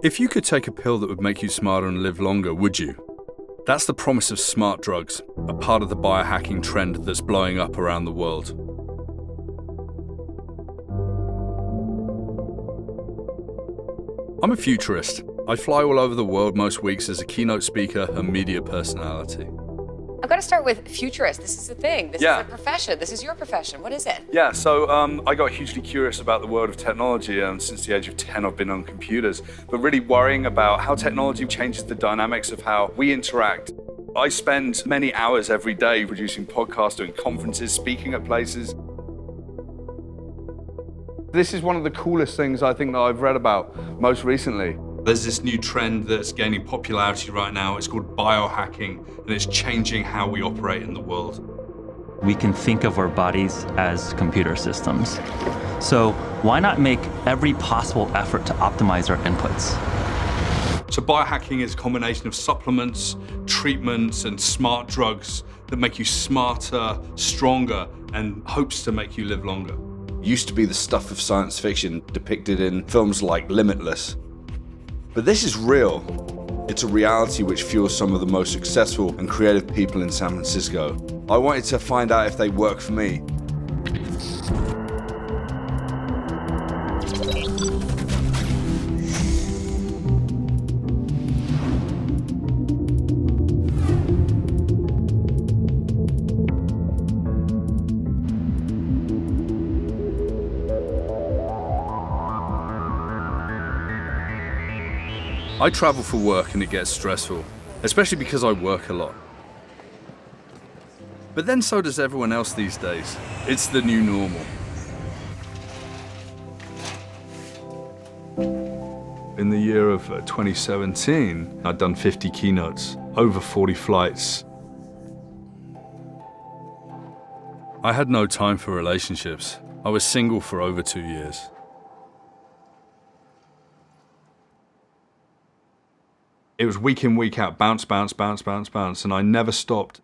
If you could take a pill that would make you smarter and live longer, would you? That's the promise of smart drugs, a part of the biohacking trend that's blowing up around the world. I'm a futurist. I fly all over the world most weeks as a keynote speaker and media personality. I've got to start with futurist. This is a thing. This is Yeah. a profession. This is your profession. What is it? Yeah, so I got hugely curious about the world of technology, and since the age of 10 I've been on computers, but really worrying about how technology changes the dynamics of how we interact. I spend many hours every day producing podcasts, doing conferences, speaking at places. This is one of the coolest things I think that I've read about most recently. There's this new trend that's gaining popularity right now. It's called biohacking, and it's changing how we operate in the world. We can think of our bodies as computer systems. So why not make every possible effort to optimize our inputs? So biohacking is a combination of supplements, treatments, and smart drugs that make you smarter, stronger, and hopes to make you live longer. Used to be the stuff of science fiction depicted in films like Limitless. But this is real. It's a reality which fuels some of the most successful and creative people in San Francisco. I wanted to find out if they work for me. I travel for work and it gets stressful, especially because I work a lot. But then so does everyone else these days. It's the new normal. In the year of 2017, I'd done 50 keynotes, over 40 flights. I had no time for relationships. I was single for over 2 years. It was week in, week out, bounce, bounce, bounce, bounce, bounce, and I never stopped.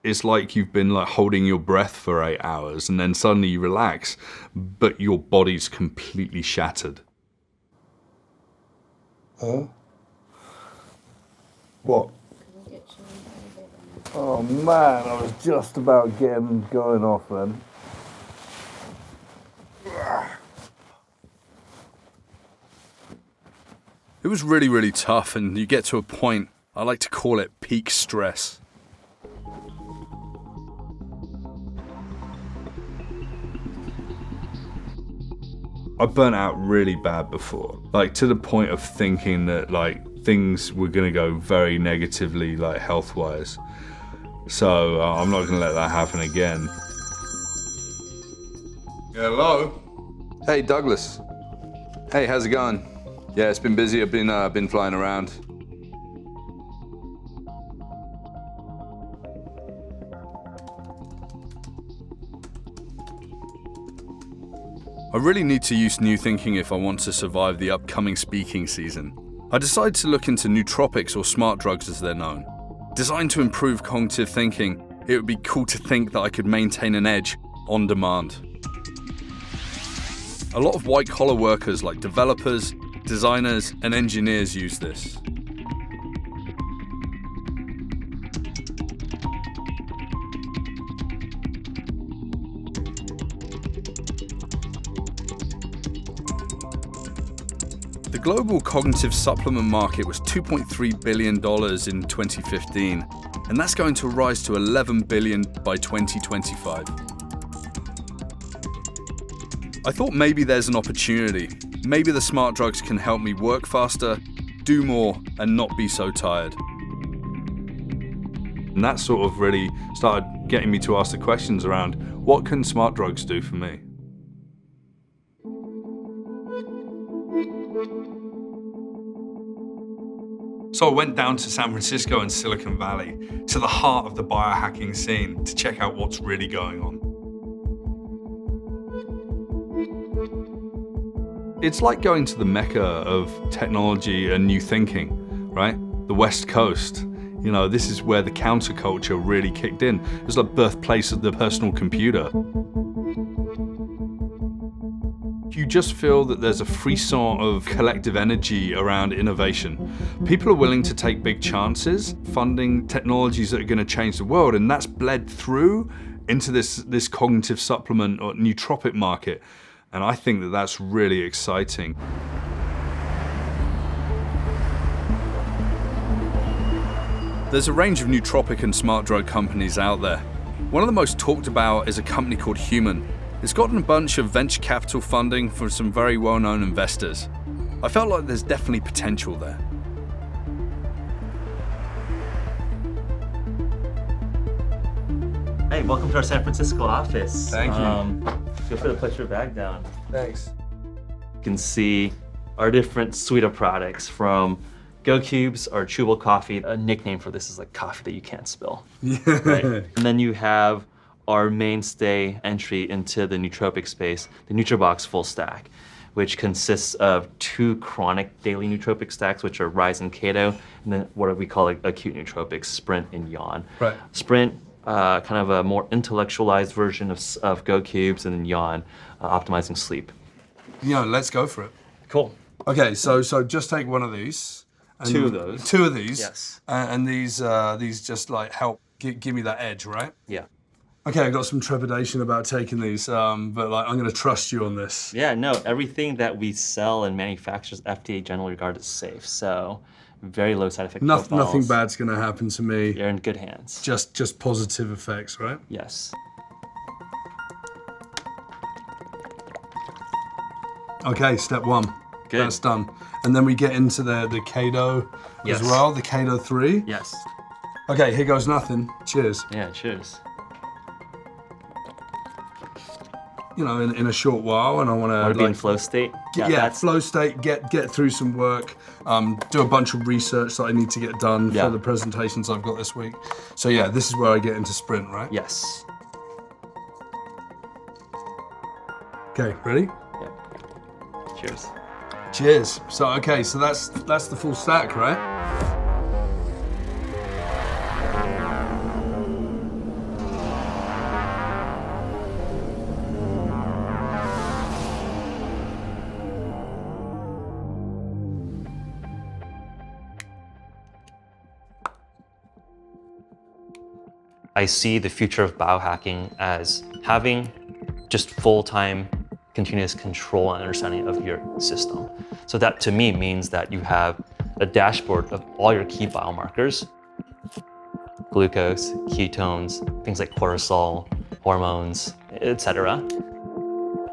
It's like you've been like holding your breath for 8 hours and then suddenly you relax, but your body's completely shattered. Huh? What? Oh man, I was just about going off then. It was really, really tough, and you get to a point, I like to call it peak stress. I burnt out really bad before, like to the point of thinking that like things were gonna go very negatively, like health-wise. So I'm not gonna let that happen again. Hello? Hey, Douglas. Hey, how's it going? Yeah, it's been busy. I've been flying around. I really need to use new thinking if I want to survive the upcoming speaking season. I decided to look into nootropics, or smart drugs as they're known. Designed to improve cognitive thinking, it would be cool to think that I could maintain an edge on demand. A lot of white-collar workers like developers, designers, and engineers use this. The global cognitive supplement market was $2.3 billion in 2015, and that's going to rise to $11 billion by 2025. I thought maybe there's an opportunity. Maybe the smart drugs can help me work faster, do more, and not be so tired. And that sort of really started getting me to ask the questions around, what can smart drugs do for me? So I went down to San Francisco and Silicon Valley, to the heart of the biohacking scene, to check out what's really going on. It's like going to the mecca of technology and new thinking, right? The West Coast. You know, this is where the counterculture really kicked in. It's like birthplace of the personal computer. you just feel that there's a frisson of collective energy around innovation. People are willing to take big chances, funding technologies that are going to change the world, and that's bled through into this cognitive supplement or nootropic market. And I think that that's really exciting. There's a range of nootropic and smart drug companies out there. One of the most talked about is a company called Human. It's gotten a bunch of venture capital funding from some very well-known investors. I felt like there's definitely potential there. Hey, welcome to our San Francisco office. Thank you. Feel free to put your bag down. Thanks. You can see our different suite of products from Go Cubes, our chewable coffee. A nickname for this is like coffee that you can't spill. Right? And then you have our mainstay entry into the nootropic space, the NutriBox Full Stack, which consists of 2 chronic daily nootropic stacks, which are Rise and Keto, and then what we call acute nootropics, Sprint and Yawn. Right. Sprint, kind of a more intellectualized version of Go Cubes, and then Yawn, optimizing sleep. Let's go for it. Cool. Okay, so just take one of these. And 2 of those. 2 of these. Yes. And these just like help give me that edge, right? Yeah. Okay, I got some trepidation about taking these, but like I'm going to trust you on this. Yeah, no, everything that we sell and manufacture is FDA generally regarded as safe, so very low side effect profiles. Nothing bad's going to happen to me. You're in good hands. Just positive effects, right? Yes. Okay, step 1. Good. That's done. And then we get into the Keto Yes. as well, the Keto 3. Yes. Okay, here goes nothing. Cheers. Yeah, cheers. In a short while, and I want Want to to be in flow state? flow state, get through some work, do a bunch of research that I need to get done Yeah. for the presentations I've got this week. So yeah, this is where I get into Sprint, right? Yes. Okay, ready? Yeah. Cheers. Cheers. So that's the full stack, right? I see the future of biohacking as having just full-time continuous control and understanding of your system. So that to me means that you have a dashboard of all your key biomarkers, glucose, ketones, things like cortisol, hormones, etc.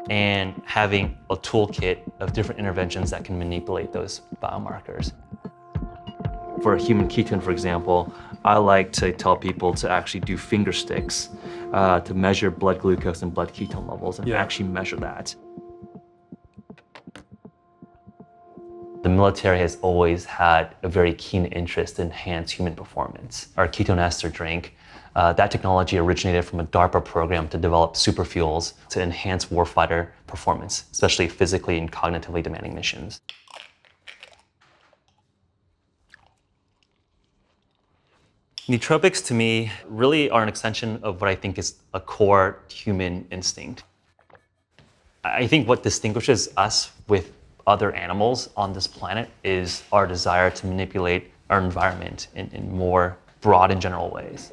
And having a toolkit of different interventions that can manipulate those biomarkers. For a human ketone, for example, I like to tell people to actually do finger sticks to measure blood glucose and blood ketone levels and actually measure that. The military has always had a very keen interest in enhanced human performance. Our ketone ester drink, that technology originated from a DARPA program to develop superfuels to enhance warfighter performance, especially physically and cognitively demanding missions. Nootropics to me really are an extension of what I think is a core human instinct. I think what distinguishes us with other animals on this planet is our desire to manipulate our environment in more broad and general ways.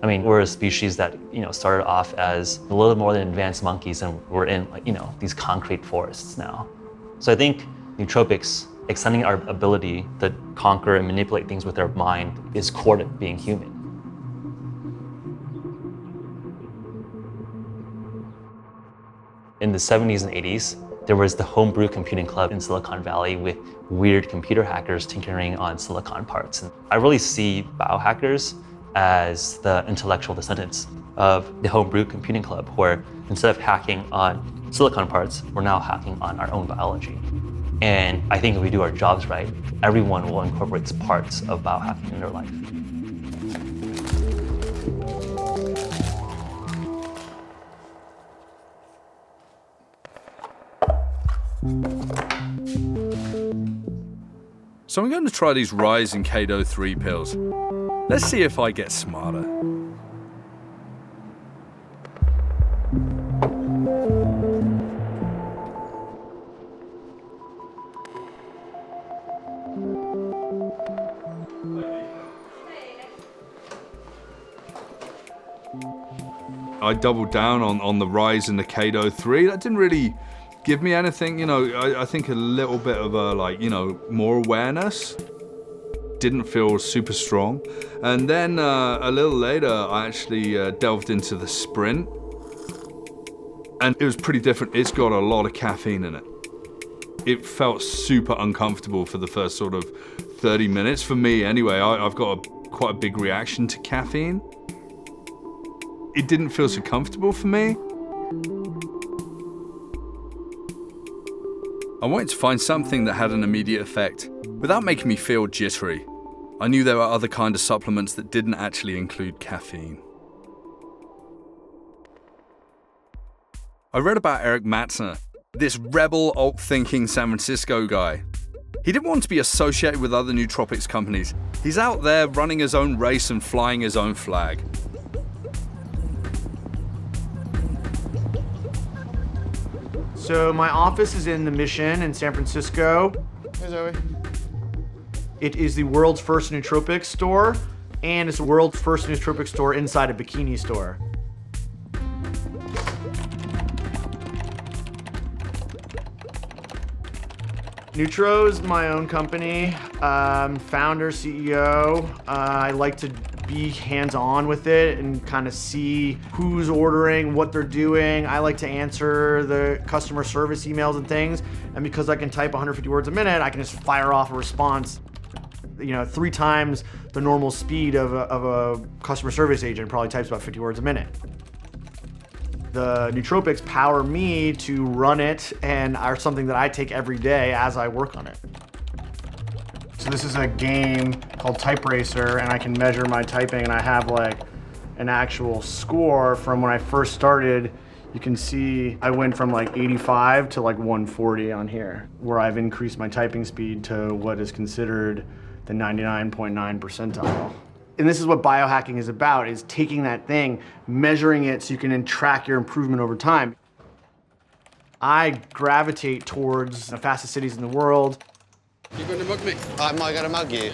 I mean, we're a species that started off as a little more than advanced monkeys, and we're in these concrete forests now. So I think nootropics, extending our ability to conquer and manipulate things with our mind, is core to being human. In the 70s and 80s, there was the homebrew computing club in Silicon Valley with weird computer hackers tinkering on silicon parts. And I really see biohackers as the intellectual descendants of the homebrew computing club, where instead of hacking on silicon parts, we're now hacking on our own biology. And I think if we do our jobs right, everyone will incorporate parts of biohacking in their life. So I'm going to try these Rise and Keto 3 pills. Let's see if I get smarter. I doubled down on the Rise and the Kado 3. That didn't really give me anything, you know. I think a little bit of a, like, you know, more awareness. Didn't feel super strong. And then a little later, I actually delved into the Sprint. And it was pretty different. It's got a lot of caffeine in it. It felt super uncomfortable for the first sort of 30 minutes. For me, anyway, I've got quite a big reaction to caffeine. It didn't feel so comfortable for me. I wanted to find something that had an immediate effect without making me feel jittery. I knew there were other kind of supplements that didn't actually include caffeine. I read about Eric Matzner, this rebel alt-thinking San Francisco guy. He didn't want to be associated with other nootropics companies. He's out there running his own race and flying his own flag. So my office is in the Mission in San Francisco. Hey, Zoe. It is the world's first nootropics store, and it's the world's first nootropics store inside a bikini store. Nutro's my own company, founder, CEO. I like to be hands-on with it and kind of see who's ordering, what they're doing. I like to answer the customer service emails and things. And because I can type 150 words a minute, I can just fire off a response, you know, 3 times the normal speed of a customer service agent. Probably types about 50 words a minute. The nootropics power me to run it and are something that I take every day as I work on it. So this is a game called Type Racer, and I can measure my typing, and I have like an actual score from when I first started. You can see I went from like 85 to like 140 on here, where I've increased my typing speed to what is considered the 99.9 percentile. And this is what biohacking is about, is taking that thing, measuring it so you can then track your improvement over time. I gravitate towards the fastest cities in the world. You going to mug me? I'm not going to mug you.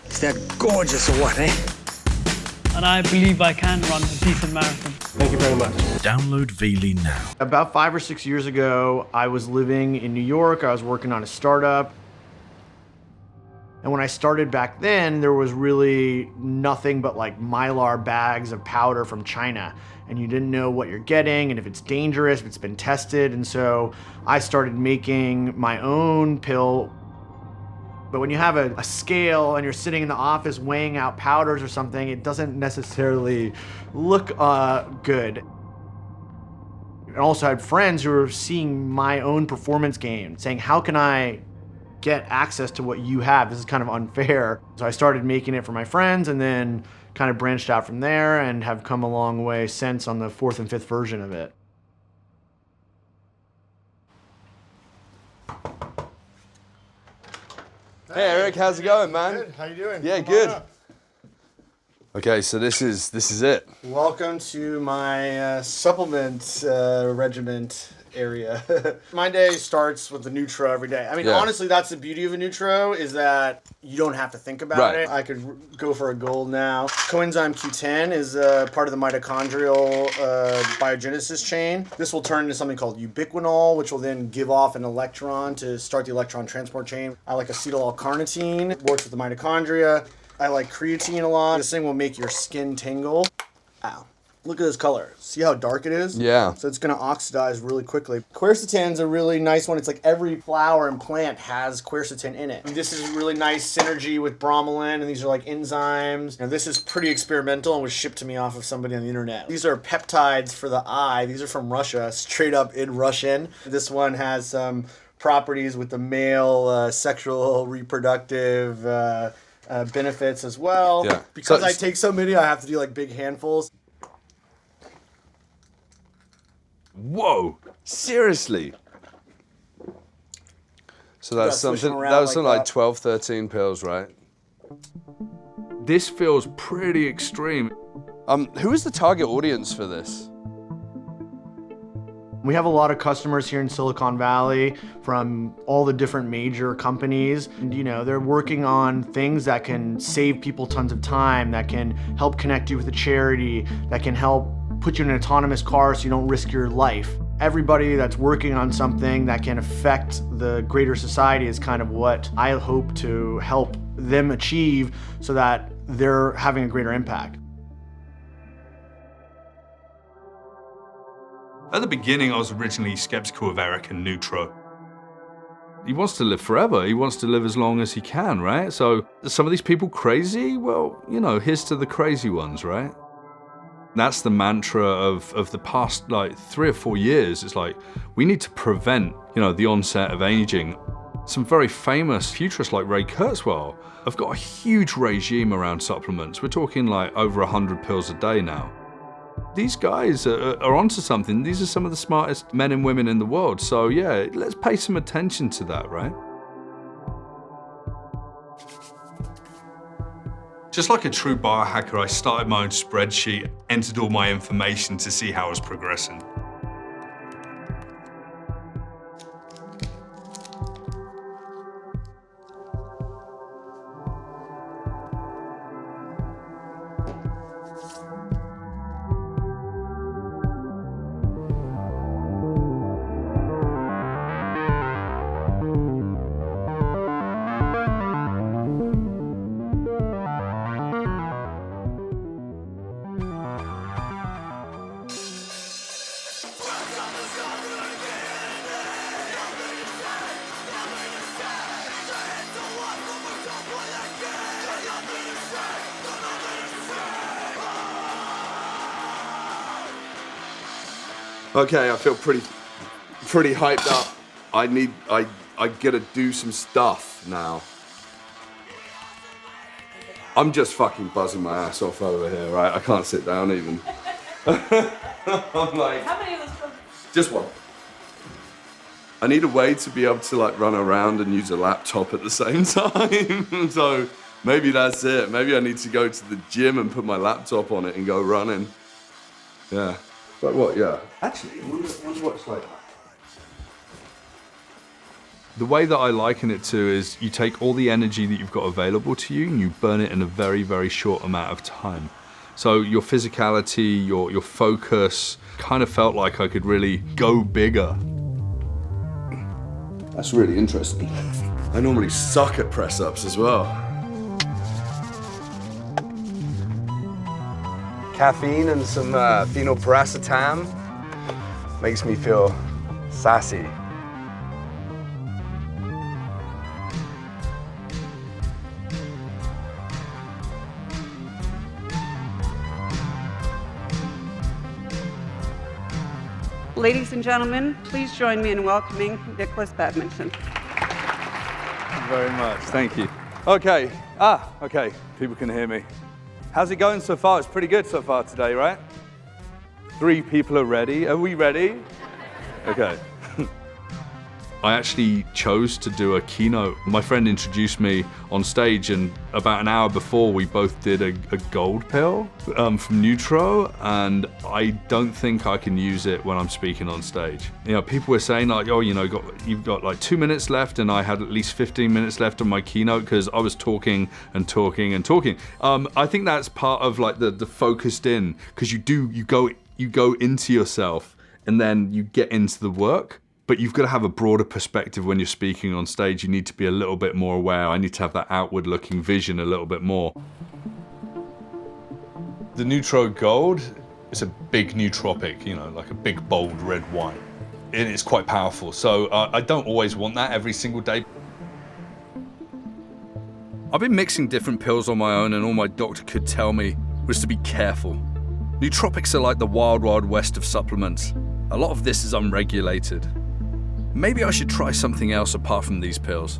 Is that gorgeous or what, eh? And I believe I can run a decent marathon. Thank you very much. Download Veely now. About 5 or 6 years ago, I was living in New York. I was working on a startup. And when I started back then, there was really nothing but like Mylar bags of powder from China. And you didn't know what you're getting and if it's dangerous, if it's been tested. And so I started making my own pill. But when you have a scale and you're sitting in the office weighing out powders or something, it doesn't necessarily look good. And also I had friends who were seeing my own performance gain, saying, how can I get access to what you have? This is kind of unfair. So I started making it for my friends and then kind of branched out from there and have come a long way since on the 4th and 5th version of it. Hey Eric, how's it going, man? Good. How you doing? Yeah, good. Okay, so this is it. Welcome to my supplement regiment area. My day starts with the Nutro every day. I mean, honestly, that's the beauty of a Nutro, is that you don't have to think about it. I could go for a gold now. Coenzyme Q10 is part of the mitochondrial biogenesis chain. This will turn into something called ubiquinol, which will then give off an electron to start the electron transport chain. I like acetyl L-carnitine, works with the mitochondria. I like creatine a lot. This thing will make your skin tingle. Ow. Look at this color. See how dark it is? Yeah. So it's gonna oxidize really quickly. Quercetin's a really nice one. It's like every flower and plant has quercetin in it. And this is really nice synergy with bromelain, and these are like enzymes. And this is pretty experimental and was shipped to me off of somebody on the internet. These are peptides for the eye. These are from Russia, straight up in Russian. This one has some properties with the male sexual reproductive benefits as well. Yeah. Because I take so many, I have to do like big handfuls. Whoa! Seriously? So that's something, around that was like something like that. 12, 13 pills, right? This feels pretty extreme. Who is the target audience for this? We have a lot of customers here in Silicon Valley from all the different major companies. And, you know, they're working on things that can save people tons of time, that can help connect you with a charity, that can help put you in an autonomous car so you don't risk your life. Everybody that's working on something that can affect the greater society is kind of what I hope to help them achieve so that they're having a greater impact. At the beginning, I was originally skeptical of Eric and Neutro. He wants to live forever. He wants to live as long as he can, right? So, are some of these people crazy? Well, you know, here's to the crazy ones, right? That's the mantra of the past, like, 3 or 4 years. It's like, we need to prevent, you know, the onset of aging. Some very famous futurists like Ray Kurzweil have got a huge regime around supplements. We're talking like over 100 pills a day now. These guys are onto something. These are some of the smartest men and women in the world. So yeah, let's pay some attention to that, right? Just like a true biohacker, I started my own spreadsheet, entered all my information to see how I was progressing. Okay, I feel pretty hyped up. I gotta do some stuff now. I'm just fucking buzzing my ass off over here, right? I can't sit down even. I'm like, How many of those pills? just one. I need a way to be able to like run around and use a laptop at the same time. So maybe that's it. Maybe I need to go to the gym and put my laptop on it and go running. Yeah. Like what? Yeah. Actually, I wonder what it's like. The way that I liken it to is you take all the energy that you've got available to you and you burn it in a very, very short amount of time. So your physicality, your focus, kind of felt like I could really go bigger. That's really interesting. I normally suck at press-ups as well. Caffeine and some phenylpiracetam makes me feel sassy. Ladies and gentlemen, please join me in welcoming Nik Badminton. Thank you very much. Thank you. Okay. Okay. People can hear me. How's it going so far? It's pretty good so far today, right? 3 people are ready. Are we ready? Okay. I actually chose to do a keynote. My friend introduced me on stage, and about an hour before, we both did a gold pill from Neutro, and I don't think I can use it when I'm speaking on stage. You know, people were saying like, oh, you know, you've got like 2 minutes left, and I had at least 15 minutes left on my keynote because I was talking and talking and talking. I think that's part of like the focused in, because you go into yourself and then you get into the work. But you've got to have a broader perspective when you're speaking on stage. You need to be a little bit more aware. I need to have that outward-looking vision a little bit more. The Neutro Gold is a big nootropic, you know, like a big, bold red wine. And it's quite powerful. So I don't always want that every single day. I've been mixing different pills on my own, and all my doctor could tell me was to be careful. Nootropics are like the wild, wild west of supplements. A lot of this is unregulated. Maybe I should try something else apart from these pills.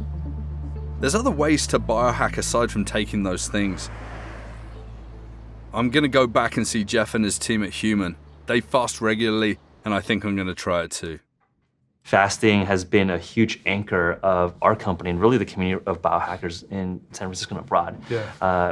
There's other ways to biohack aside from taking those things. I'm gonna go back and see Jeff and his team at Human. They fast regularly, and I think I'm gonna try it too. Fasting has been a huge anchor of our company and really the community of biohackers in San Francisco and abroad.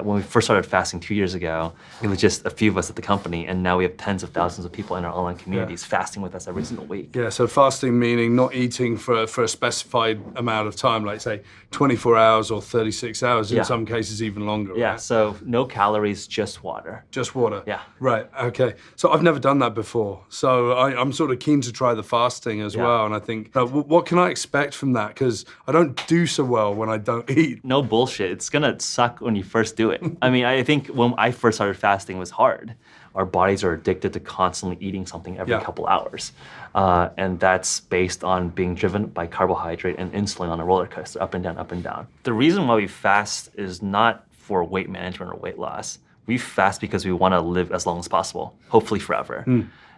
When we first started fasting 2 years ago, it was just a few of us at the company, and now we have tens of thousands of people in our online communities fasting with us every single week. Yeah, so fasting meaning not eating for a specified amount of time, like say 24 hours or 36 hours, in some cases even longer. Yeah, right? so no calories, just water. Just water? Yeah. Right, okay. So I've never done that before. So I'm sort of keen to try the fasting as well, and I think, what can I expect from that? Because I don't do so well when I don't eat. No bullshit, it's gonna suck when you first do it. I mean, I think when I first started fasting, it was hard. Our bodies are addicted to constantly eating something every couple hours. And that's based on being driven by carbohydrate and insulin on a roller coaster, up and down, up and down. The reason why we fast is not for weight management or weight loss. We fast because we wanna live as long as possible, hopefully forever.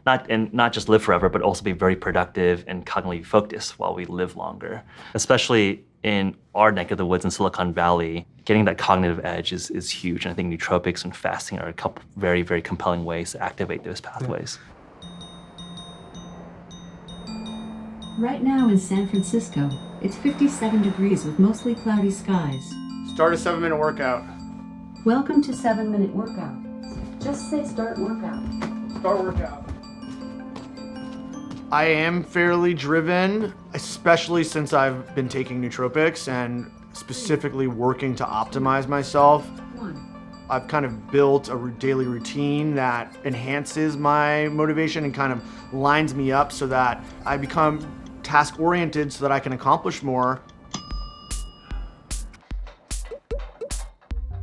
Not just live forever, but also be very productive and cognitively focused while we live longer. Especially in our neck of the woods in Silicon Valley, getting that cognitive edge is huge. And I think nootropics and fasting are a couple very, very compelling ways to activate those pathways. Right now in San Francisco, it's 57 degrees with mostly cloudy skies. Start a 7-minute workout. Welcome to 7-Minute Workout. Just say start workout. Start workout. I am fairly driven, especially since I've been taking nootropics and specifically working to optimize myself. I've kind of built a daily routine that enhances my motivation and kind of lines me up so that I become task-oriented so that I can accomplish more.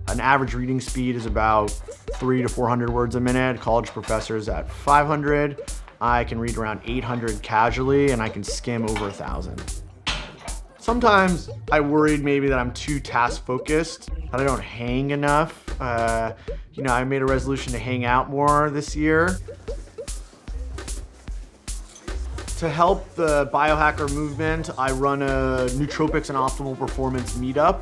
An average reading speed is about 300 to 400 words a minute. College professors at 500. I can read around 800 casually, and I can skim over 1,000. Sometimes I worried maybe that I'm too task-focused, that I don't hang enough. I made a resolution to hang out more this year. To help the biohacker movement, I run a nootropics and optimal performance meetup.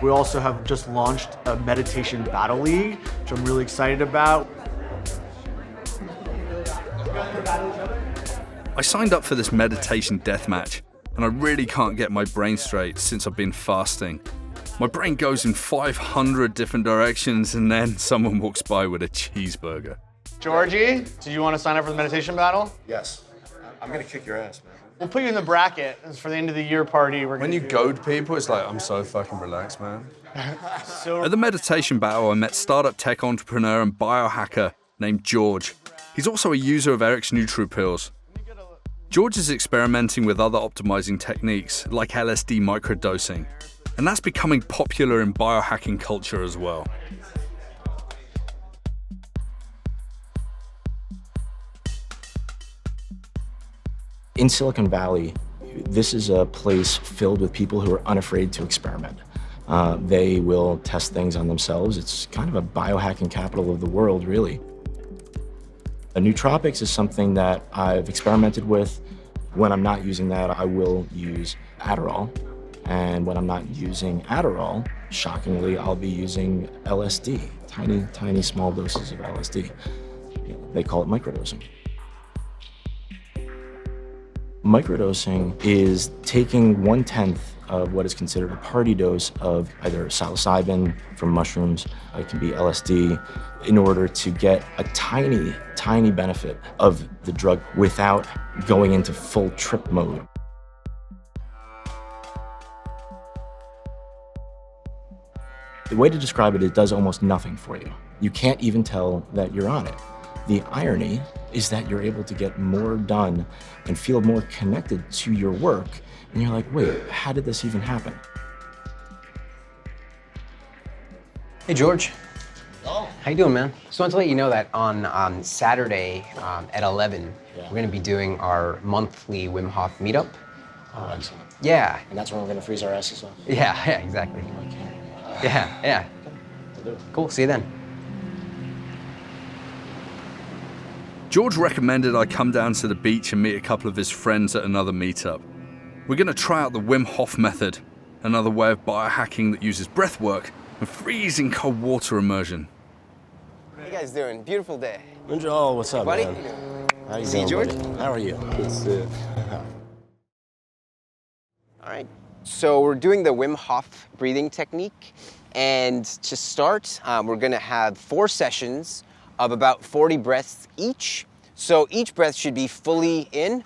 We also have just launched a meditation battle league, which I'm really excited about. I signed up for this meditation deathmatch, and I really can't get my brain straight since I've been fasting. My brain goes in 500 different directions, and then someone walks by with a cheeseburger. Georgie, do you want to sign up for the meditation battle? Yes. I'm gonna kick your ass, man. We'll put you in the bracket. It's for the end of the year party. When you goad people, it's like, I'm so fucking relaxed, man. At the meditation battle, I met startup tech entrepreneur and biohacker named George. He's also a user of Eric's NutriPills. George is experimenting with other optimizing techniques like LSD microdosing, and that's becoming popular in biohacking culture as well. In Silicon Valley, this is a place filled with people who are unafraid to experiment. They will test things on themselves. It's kind of a biohacking capital of the world, really. Nootropics is something that I've experimented with. When I'm not using that, I will use Adderall. And when I'm not using Adderall, shockingly, I'll be using LSD, tiny, tiny small doses of LSD. They call it microdosing. Microdosing is taking 1/10 of what is considered a party dose of either psilocybin from mushrooms, it can be LSD, in order to get a tiny, tiny benefit of the drug without going into full trip mode. The way to describe it does almost nothing for you. You can't even tell that you're on it. The irony is that you're able to get more done and feel more connected to your work, and you're like, wait, how did this even happen? Hey, George. How you doing, man? Just wanted to let you know that on Saturday at 11, we're going to be doing our monthly Wim Hof meetup. Oh, excellent. Yeah. And that's when we're going to freeze our asses off? Yeah, exactly. Yeah. Cool, see you then. George recommended I come down to the beach and meet a couple of his friends at another meetup. We're going to try out the Wim Hof method, another way of biohacking that uses breath work and freezing cold water immersion. How you guys doing? Beautiful day. Oh, what's up, buddy? man? How you See you, doing, George? buddy? How are you? Good to see you. All right. So we're doing the Wim Hof breathing technique. And to start, we're gonna have 4 sessions of about 40 breaths each. So each breath should be fully in.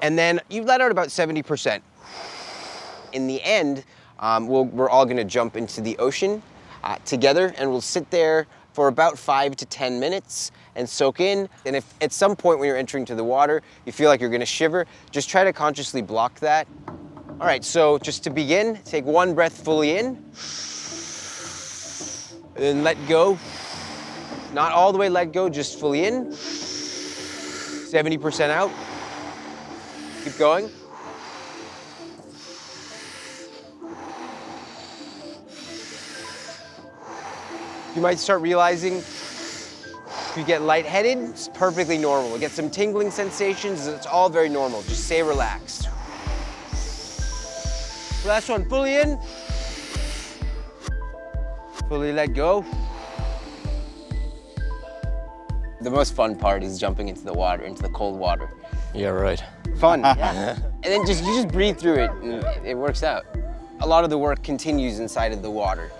And then you let out about 70%. In the end, we're all gonna jump into the ocean together, and we'll sit there for about 5 to 10 minutes and soak in. And if at some point when you're entering to the water, you feel like you're gonna shiver, just try to consciously block that. All right, so just to begin, take 1 breath fully in, and then let go. Not all the way let go, just fully in. 70% out. Keep going. You might start realizing if you get lightheaded, it's perfectly normal. You get some tingling sensations, it's all very normal. Just stay relaxed. Last one, fully in. Fully let go. The most fun part is jumping into the water, into the cold water. Yeah, right. Fun, yeah. And then you just breathe through it, and it works out. A lot of the work continues inside of the water.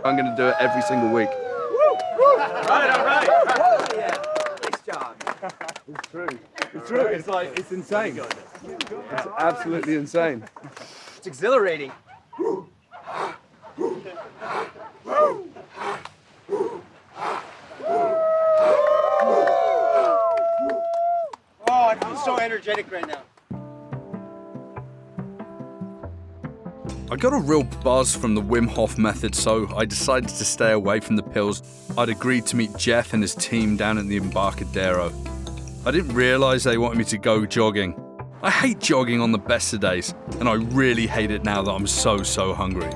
I'm going to do it every single week. All right. Yeah. Nice job. It's true. It's true. It's insane. It's absolutely insane. It's exhilarating. Oh, I feel so energetic right now. I got a real buzz from the Wim Hof method, so I decided to stay away from the pills. I'd agreed to meet Jeff and his team down at the Embarcadero. I didn't realise they wanted me to go jogging. I hate jogging on the best of days, and I really hate it now that I'm so hungry.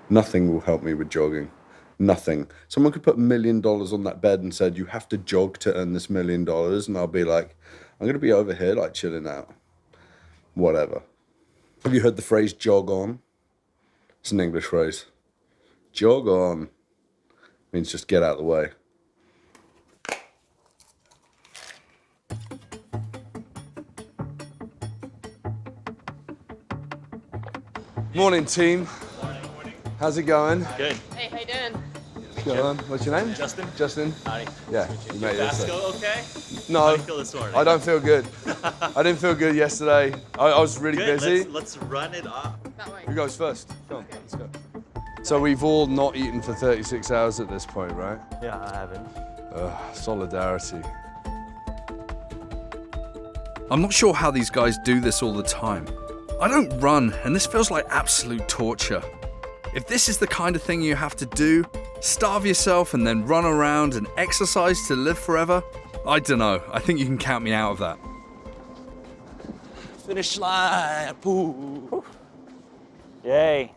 Nothing will help me with jogging. Nothing. Someone could put $1 million on that bed and said, you have to jog to earn this $1 million. And I'll be like, I'm going to be over here, like chilling out. Whatever. Have you heard the phrase jog on? It's an English phrase. Jog on means just get out of the way. Morning, team. How's it going? Good. Hey, how you doing? What's your name? Justin. Justin? Howdy. Yeah, you made it. Go okay? No, How do you feel this morning? I don't feel good. I didn't feel good yesterday. I was really Good. busy. Let's run it off. Who goes first? Come on, let's go. So we've all not eaten for 36 hours at this point, right? Yeah, I haven't. Solidarity. I'm not sure how these guys do this all the time. I don't run, and this feels like absolute torture. If this is the kind of thing you have to do, starve yourself and then run around and exercise to live forever, I don't know. I think you can count me out of that. Finish line. Pooh. Yay.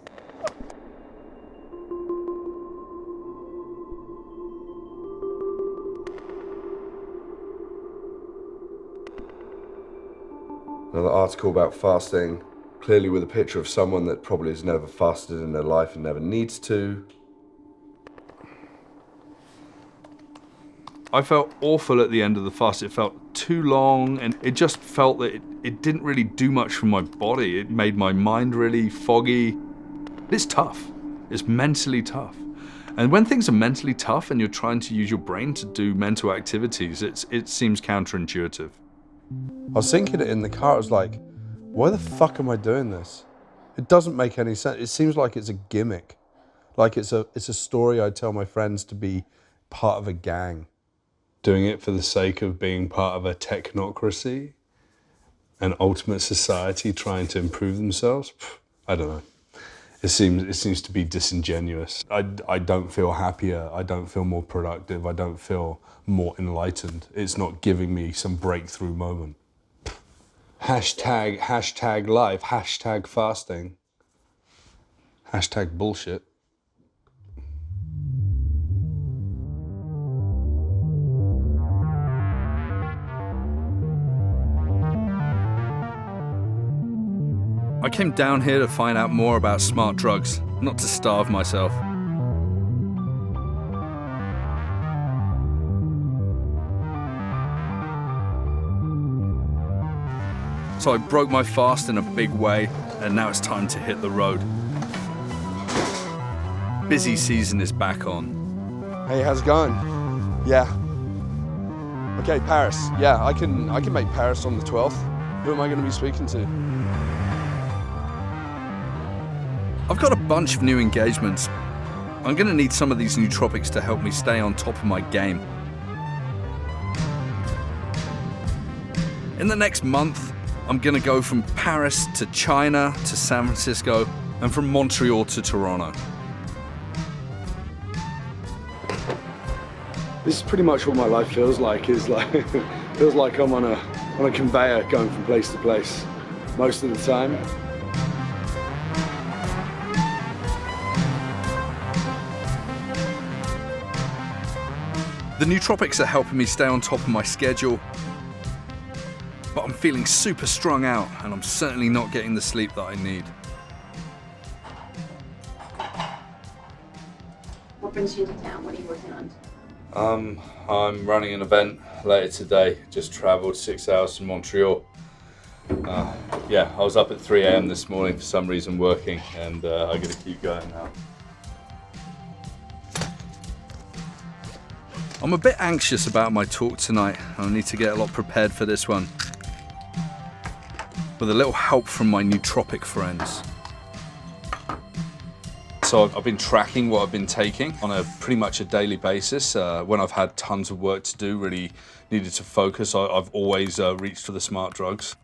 Another article about fasting, clearly with a picture of someone that probably has never fasted in their life and never needs to. I felt awful at the end of the fast. It felt too long, and it just felt that it didn't really do much for my body. It made my mind really foggy. It's tough. It's mentally tough. And when things are mentally tough and you're trying to use your brain to do mental activities, it seems counterintuitive. I was thinking it in the car, I was like, why the fuck am I doing this? It doesn't make any sense. It seems like it's a gimmick. Like it's a story I tell my friends to be part of a gang. Doing it for the sake of being part of a technocracy, an ultimate society trying to improve themselves. I don't know. It seems to be disingenuous. I don't feel happier. I don't feel more productive. I don't feel more enlightened. It's not giving me some breakthrough moment. Hashtag life, hashtag fasting, hashtag bullshit. I came down here to find out more about smart drugs, not to starve myself. So I broke my fast in a big way, and now it's time to hit the road. Busy season is back on. Hey, how's it going? Yeah. Okay, Paris. Yeah, I can make Paris on the 12th. Who am I going to be speaking to? I've got a bunch of new engagements. I'm going to need some of these nootropics to help me stay on top of my game. In the next month, I'm going to go from Paris to China to San Francisco and from Montreal to Toronto. This is pretty much what my life feels like. Feels like I'm on a conveyor going from place to place most of the time. The nootropics are helping me stay on top of my schedule, but I'm feeling super strung out and I'm certainly not getting the sleep that I need. What brings you into town? What are you working on? I'm running an event later today. Just travelled 6 hours from Montreal. Yeah, I was up at 3 a.m. this morning for some reason working, and I'm gonna keep going now. I'm a bit anxious about my talk tonight. I need to get a lot prepared for this one. With a little help from my nootropic friends. So I've been tracking what I've been taking on a pretty much a daily basis. When I've had tons of work to do, really needed to focus, I've always reached for the smart drugs.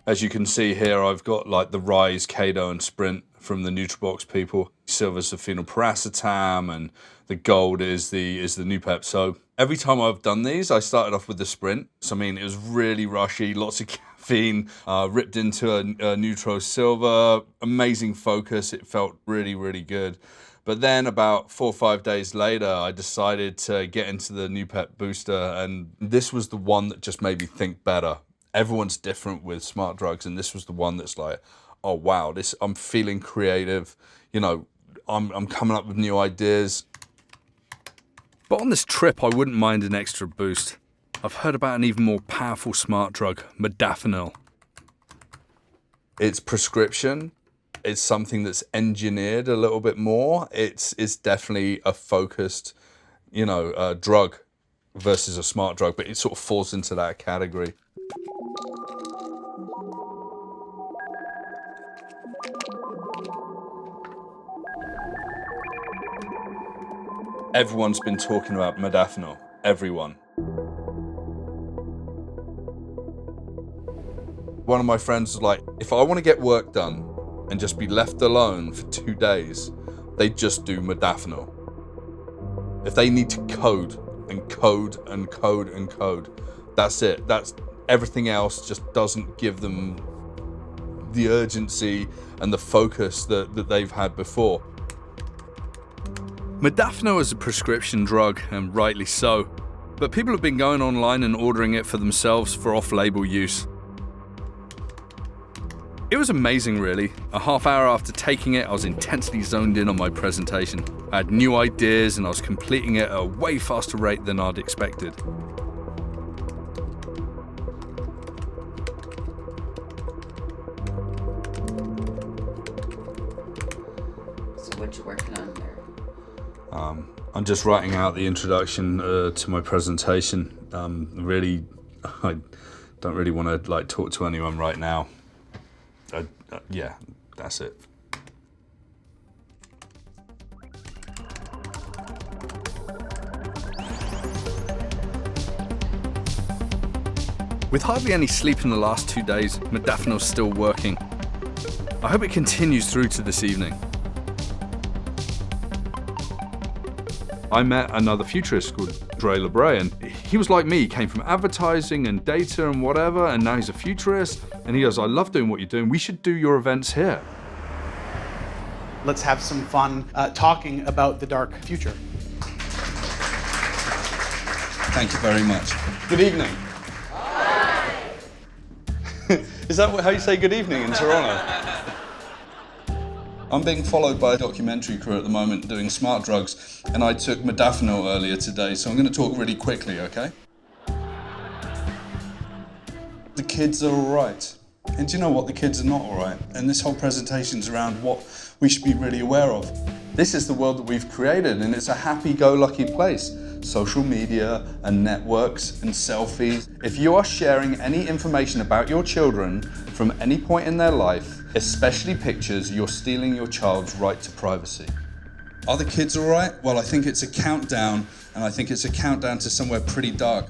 As you can see here, I've got like the Rise, Kado and Sprint from the Nutribox people. Silver's the phenylparacetam and the gold is the Nupep. So every time I've done these, I started off with the Sprint. So I mean, it was really rushy, lots of caffeine, ripped into a Neutro Silver, amazing focus. It felt really, really good. But then about 4 or 5 days later, I decided to get into the Nupep booster, and this was the one that just made me think better. Everyone's different with smart drugs, and this was the one that's like, oh wow, I'm feeling creative. You know, I'm coming up with new ideas. But on this trip, I wouldn't mind an extra boost. I've heard about an even more powerful smart drug, modafinil. It's prescription. It's something that's engineered a little bit more. It's definitely a focused, drug versus a smart drug, but it sort of falls into that category. Everyone's been talking about modafinil. Everyone. One of my friends was like, if I want to get work done and just be left alone for 2 days, they just do modafinil. If they need to code and code and code and code, that's it. That's everything else just doesn't give them the urgency and the focus that they've had before. Modafinil is a prescription drug, and rightly so, but people have been going online and ordering it for themselves for off-label use. It was amazing, really. A half hour after taking it, I was intensely zoned in on my presentation. I had new ideas and I was completing it at a way faster rate than I'd expected. So what you working on there? I'm just writing out the introduction to my presentation. Really, I don't really want to talk to anyone right now. Yeah, that's it. With hardly any sleep in the last 2 days, modafinil's still working. I hope it continues through to this evening. I met another futurist called Dre LeBray, and he was like me, came from advertising and data and whatever, and now he's a futurist. And he goes, I love doing what you're doing. We should do your events here. Let's have some fun talking about the dark future. Thank you very much. Good evening. Is that how you say good evening in Toronto? I'm being followed by a documentary crew at the moment doing smart drugs, and I took modafinil earlier today, so I'm going to talk really quickly, okay? The kids are all right. And do you know what? The kids are not all right. And this whole presentation's around what we should be really aware of. This is the world that we've created, and it's a happy-go-lucky place. Social media and networks and selfies. If you are sharing any information about your children from any point in their life, especially pictures, you're stealing your child's right to privacy. Are the kids all right? Well, I think it's a countdown, and I think it's a countdown to somewhere pretty dark.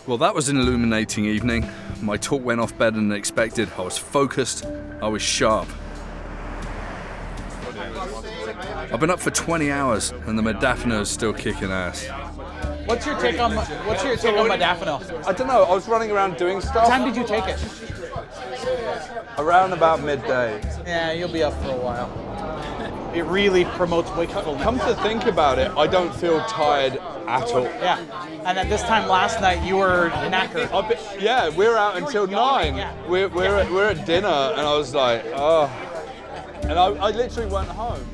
Well, that was an illuminating evening. My talk went off better than expected. I was focused, I was sharp. I've been up for 20 hours and the modafinil is still kicking ass. What's your take on modafinil? I don't know, I was running around doing stuff. What time did you take it? Around about midday. Yeah, you'll be up for a while. It really promotes wakefulness. Come to think about it, I don't feel tired at all. Yeah, and at this time last night you were knackered. Yeah, we were out until 9. We're at dinner and I was like, oh. And I literally went home.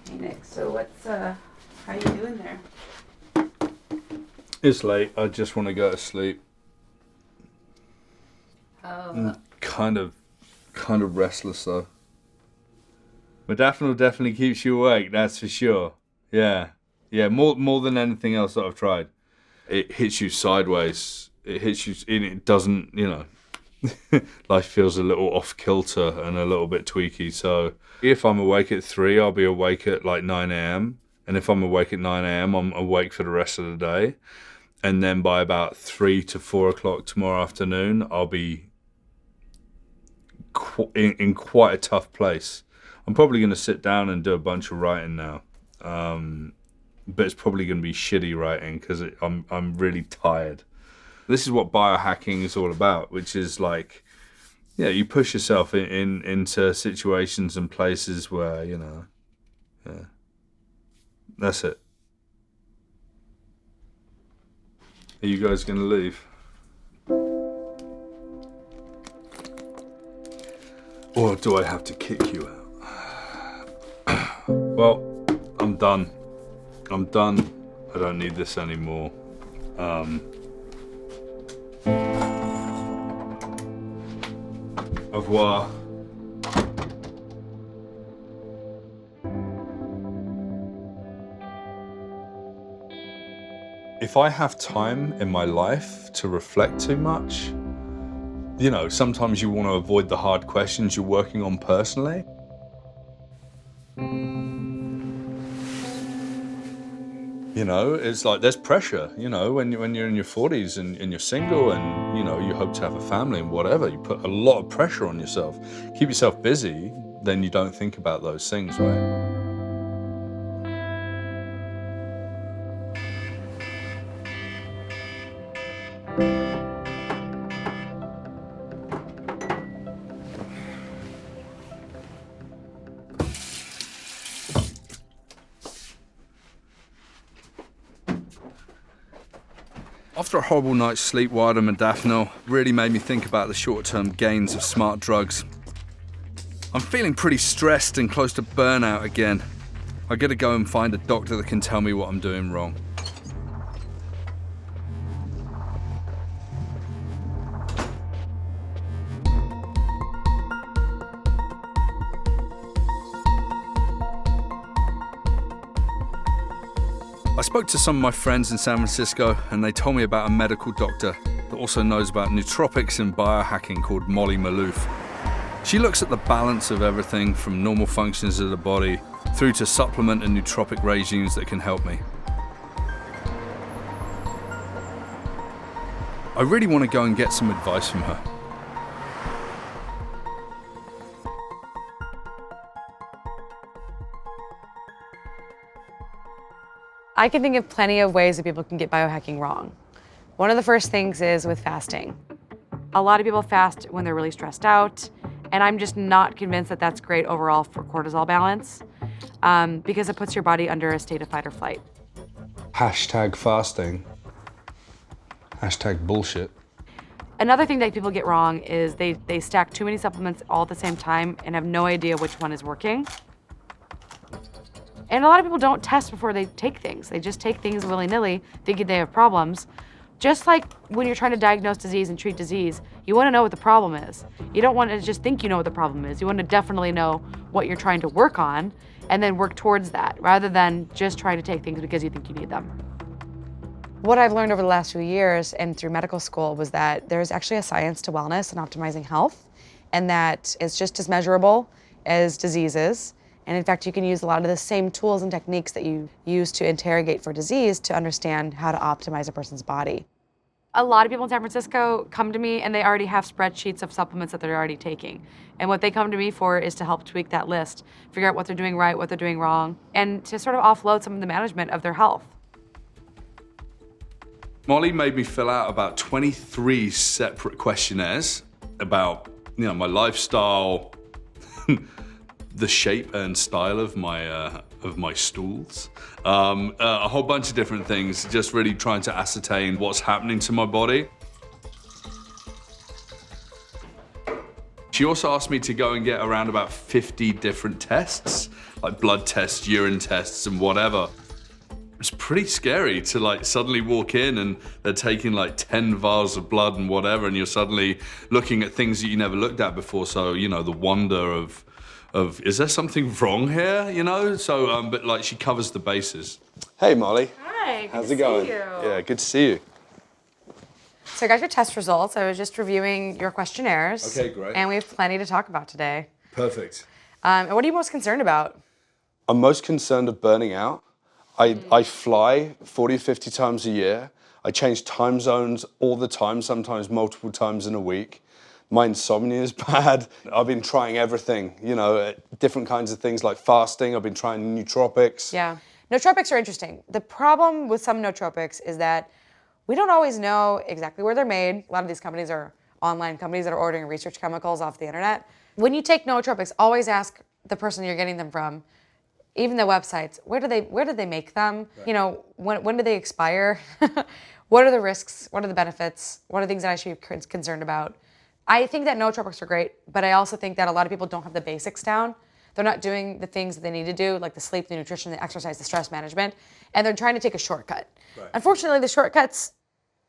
Hey Nick, so how you doing there? It's late, I just want to go to sleep. Oh. Kind of restless though. Modafinil definitely keeps you awake, that's for sure. Yeah, more than anything else that I've tried. It hits you sideways. It hits you, and it doesn't, life feels a little off kilter and a little bit tweaky. So if I'm awake at 3, I'll be awake at like 9 a.m. And if I'm awake at 9 a.m., I'm awake for the rest of the day. And then by about 3 to 4 o'clock tomorrow afternoon, I'll be in quite a tough place. I'm probably going to sit down and do a bunch of writing now. But it's probably going to be shitty writing because I'm really tired. This is what biohacking is all about, which is like, you push yourself into situations and places where, that's it. Are you guys going to leave? Or do I have to kick you out? Well, I'm done. I don't need this anymore. Au revoir. If I have time in my life to reflect too much, sometimes you want to avoid the hard questions you're working on personally. It's like there's pressure, when you're in your 40s and you're single and, you hope to have a family and whatever, you put a lot of pressure on yourself. Keep yourself busy, then you don't think about those things, right? After a horrible night's sleep wired on modafinil, really made me think about the short-term gains of smart drugs. I'm feeling pretty stressed and close to burnout again. I gotta go and find a doctor that can tell me what I'm doing wrong. I spoke to some of my friends in San Francisco, and they told me about a medical doctor that also knows about nootropics and biohacking called Molly Maloof. She looks at the balance of everything from normal functions of the body through to supplement and nootropic regimes that can help me. I really want to go and get some advice from her. I can think of plenty of ways that people can get biohacking wrong. One of the first things is with fasting. A lot of people fast when they're really stressed out, and I'm just not convinced that that's great overall for cortisol balance, because it puts your body under a state of fight or flight. Hashtag fasting. Hashtag bullshit. Another thing that people get wrong is they stack too many supplements all at the same time and have no idea which one is working. And a lot of people don't test before they take things. They just take things willy-nilly, thinking they have problems. Just like when you're trying to diagnose disease and treat disease, you want to know what the problem is. You don't want to just think you know what the problem is. You want to definitely know what you're trying to work on and then work towards that, rather than just trying to take things because you think you need them. What I've learned over the last few years and through medical school was that there's actually a science to wellness and optimizing health, and that it's just as measurable as diseases. And in fact, you can use a lot of the same tools and techniques that you use to interrogate for disease to understand how to optimize a person's body. A lot of people in San Francisco come to me and they already have spreadsheets of supplements that they're already taking. And what they come to me for is to help tweak that list, figure out what they're doing right, what they're doing wrong, and to sort of offload some of the management of their health. Molly made me fill out about 23 separate questionnaires about, my lifestyle, the shape and style of my stools, a whole bunch of different things, just really trying to ascertain what's happening to my body. She also asked me to go and get around about 50 different tests, like blood tests, urine tests, and whatever. It's pretty scary to suddenly walk in and they're taking 10 vials of blood and whatever, and you're suddenly looking at things that you never looked at before. So, the wonder of is there something wrong here, So, but she covers the bases. Hey, Molly. Hi, How's it going? See you. Yeah, good to see you. So I got your test results. I was just reviewing your questionnaires. Okay, great. And we have plenty to talk about today. Perfect. And what are you most concerned about? I'm most concerned of burning out. I fly 40 or 50 times a year. I change time zones all the time, sometimes multiple times in a week. My insomnia is bad. I've been trying everything, different kinds of things like fasting. I've been trying nootropics. Yeah. Nootropics are interesting. The problem with some nootropics is that we don't always know exactly where they're made. A lot of these companies are online companies that are ordering research chemicals off the internet. When you take nootropics, always ask the person you're getting them from, even the websites, where do they make them? Right. When do they expire? What are the risks? What are the benefits? What are the things that I should be concerned about? I think that nootropics are great, but I also think that a lot of people don't have the basics down. They're not doing the things that they need to do, like the sleep, the nutrition, the exercise, the stress management, and they're trying to take a shortcut. Right. Unfortunately, the shortcuts,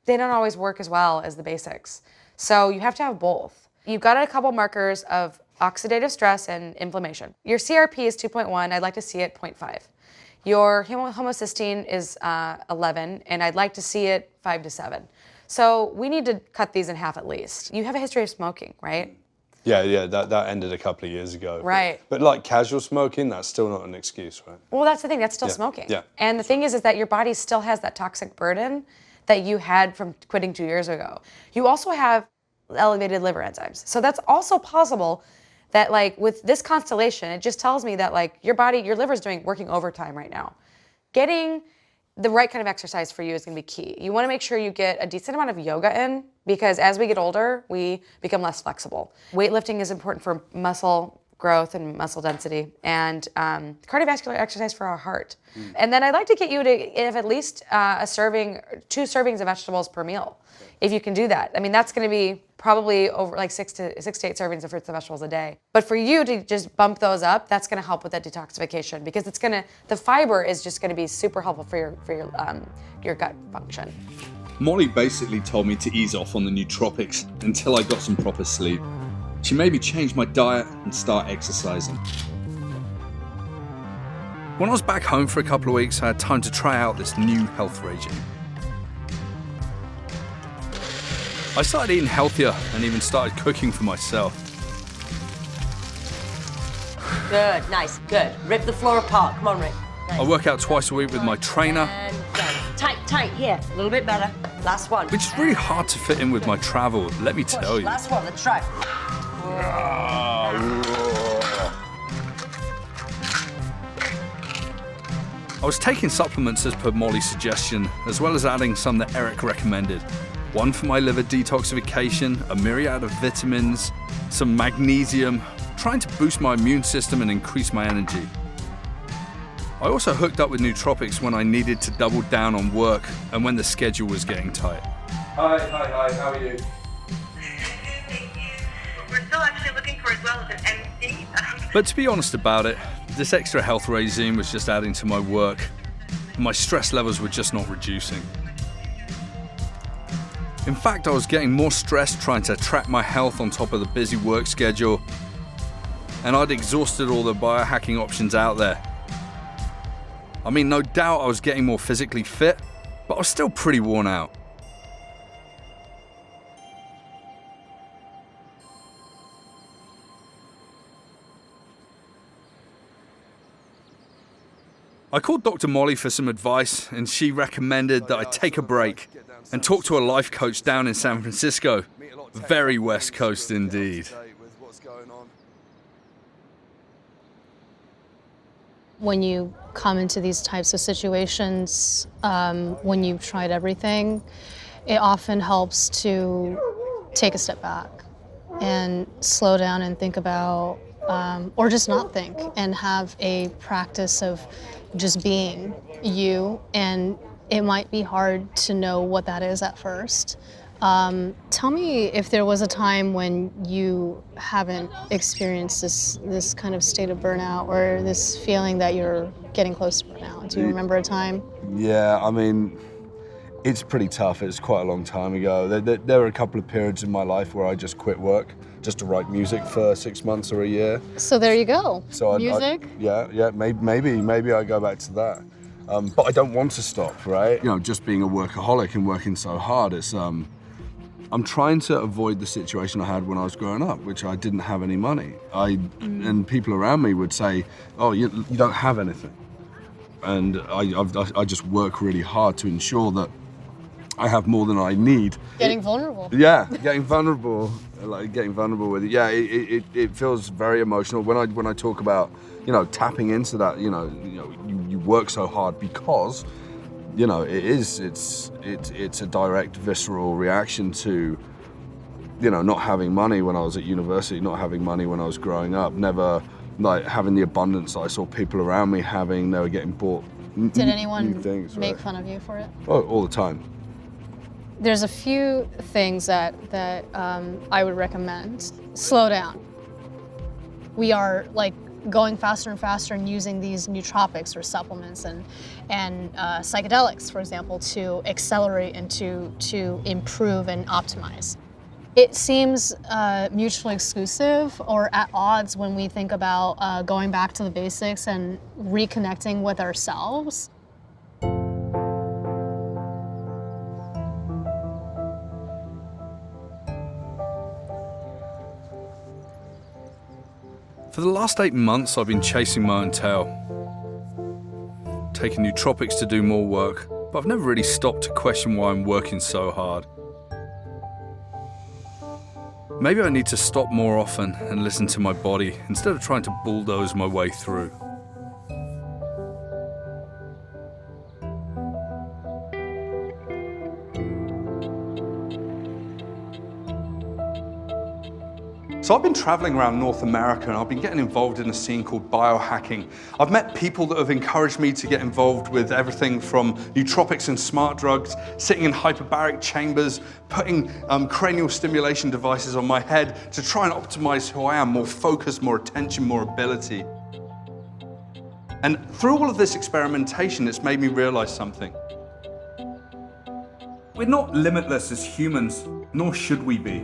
they don't always work as well as the basics. So you have to have both. You've got a couple markers of oxidative stress and inflammation. Your CRP is 2.1, I'd like to see it 0.5. Your homocysteine is 11, and I'd like to see it 5 to 7. So we need to cut these in half at least. You have a history of smoking, right? Yeah, that ended a couple of years ago. Right. But casual smoking, that's still not an excuse, right? Well, that's the thing, that's still smoking. Yeah. And the thing is that your body still has that toxic burden that you had from quitting 2 years ago. You also have elevated liver enzymes. So that's also possible that with this constellation, it just tells me that your body, your liver's working overtime right now. Getting the right kind of exercise for you is gonna be key. You wanna make sure you get a decent amount of yoga in, because as we get older, we become less flexible. Weightlifting is important for muscle growth and muscle density, and cardiovascular exercise for our heart. And then I'd like to get you to have at least 2 servings of vegetables per meal. If you can do that. I mean, that's gonna be probably over 6 to 8 servings of fruits and vegetables a day. But for you to just bump those up, that's gonna help with that detoxification, because the fiber is just gonna be super helpful for your gut function. Molly basically told me to ease off on the nootropics until I got some proper sleep. She made me change my diet and start exercising. When I was back home for a couple of weeks, I had time to try out this new health regime. I started eating healthier and even started cooking for myself. Good, nice, good. Rip the floor apart. Come on, Rick. Nice. I work out twice a week with my trainer. And done. Tight, tight, here. A little bit better. Last one. Which is really hard to fit in with my travel, let me tell you. Last one, let's try. I was taking supplements as per Molly's suggestion, as well as adding some that Eric recommended. One for my liver detoxification, a myriad of vitamins, some magnesium, trying to boost my immune system and increase my energy. I also hooked up with nootropics when I needed to double down on work and when the schedule was getting tight. Hi, how are you? We're still actually looking for as well as an MC. But to be honest about it, this extra health regime was just adding to my work, and my stress levels were just not reducing. In fact, I was getting more stressed trying to track my health on top of the busy work schedule, and I'd exhausted all the biohacking options out there. I mean, no doubt I was getting more physically fit, but I was still pretty worn out. I called Dr. Molly for some advice, and she recommended that I take a break and talk to a life coach down in San Francisco. Very West Coast indeed. When you come into these types of situations, when you've tried everything, it often helps to take a step back and slow down and think about, or just not think, and have a practice of just being you. And it might be hard to know what that is at first. Tell me if there was a time when you haven't experienced this kind of state of burnout or this feeling that you're getting close to burnout. Do you remember a time? Yeah, I mean, it's pretty tough. It's quite a long time ago. There were a couple of periods in my life where I just quit work just to write music for 6 months or a year. So there you go. So music? Maybe I go back to that. But I don't want to stop, right? You know, just being a workaholic and working so hard, it's I'm trying to avoid the situation I had when I was growing up, which I didn't have any money. And people around me would say, "Oh, you don't have anything," and I just work really hard to ensure that I have more than I need. Getting vulnerable. Yeah, getting vulnerable, like getting vulnerable with it. Yeah, it feels very emotional when I talk about, you know, tapping into that. You work so hard because, you know, it's a direct visceral reaction to, you know, not having money when I was at university, not having money when I was growing up, never like having the abundance I saw people around me having. They were getting bought. Did anyone things, make right? fun of you for it? Oh, all the time. There's a few things that I would recommend. Slow down. We are like going faster and faster and using these nootropics or supplements and psychedelics, for example, to accelerate and to improve and optimize. It seems mutually exclusive or at odds when we think about going back to the basics and reconnecting with ourselves. For the last 8 months, I've been chasing my own tail, taking nootropics to do more work, but I've never really stopped to question why I'm working so hard. Maybe I need to stop more often and listen to my body instead of trying to bulldoze my way through. So I've been traveling around North America and I've been getting involved in a scene called biohacking. I've met people that have encouraged me to get involved with everything from nootropics and smart drugs, sitting in hyperbaric chambers, putting cranial stimulation devices on my head to try and optimize who I am, more focus, more attention, more ability. And through all of this experimentation, it's made me realize something. We're not limitless as humans, nor should we be.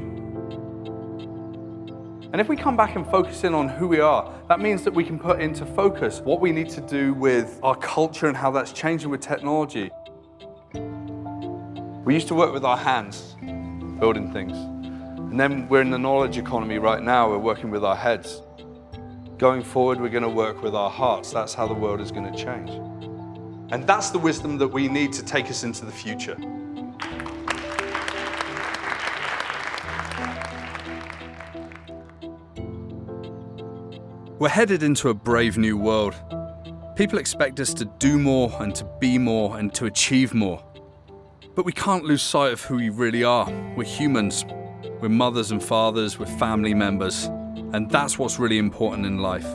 And if we come back and focus in on who we are, that means that we can put into focus what we need to do with our culture and how that's changing with technology. We used to work with our hands, building things. And then we're in the knowledge economy right now, we're working with our heads. Going forward, we're going to work with our hearts. That's how the world is going to change. And that's the wisdom that we need to take us into the future. We're headed into a brave new world. People expect us to do more and to be more and to achieve more. But we can't lose sight of who we really are. We're humans. We're mothers and fathers, we're family members. And that's what's really important in life.